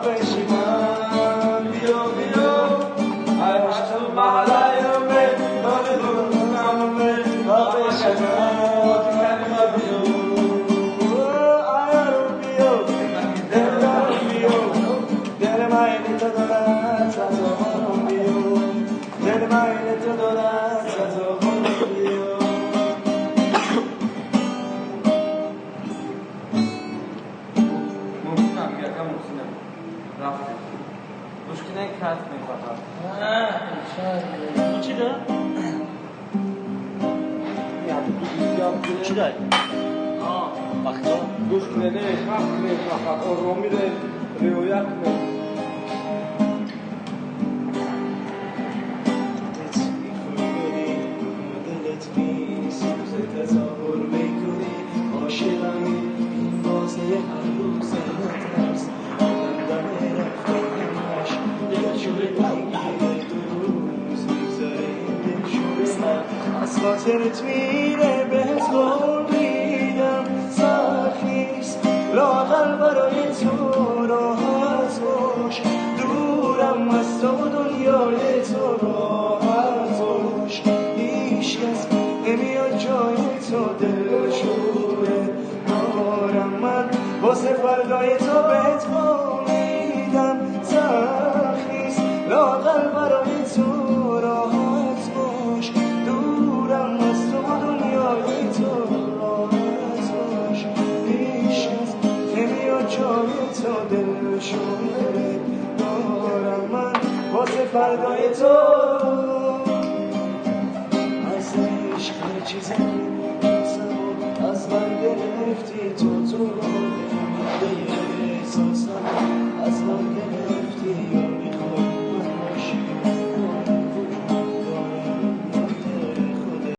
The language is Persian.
پیشی من بیا بیا عشق محلیمه داره دونمه با پیشی من بیا آیارو بیا دلدارو بیا دل مایلی تو دارد سازمانم بیا دل مایلی تو دارد سازمانم بیا رفته مشکل یک کت میخواد چی دار؟ چی داری؟ وقتا گوش نده حق میخواد آرامی رو رعایت کنه دلت میسوزه تظاهر میکنی عاشقمی این بازه هر روز نترس دم رفتنش دلشوره میگیره دو روز میگذاره این دلشوره من از خاطرت میره بهت قول میدم سخت نیست لااقل برای تو راحت باش دورم از تو و دنیای تو راحت باش هیچکس نمیاد جای تو دلشوره دارم من واسه فردای تو بهت قول میدم سخت نیست لااقل برای تو راحت باش دورم از تو و دنیای تو راحت باش هیچکس نمیاد جای تو دلشوره دارم من واسه فردای تو از عشق هر چیزی از من گرفتی تو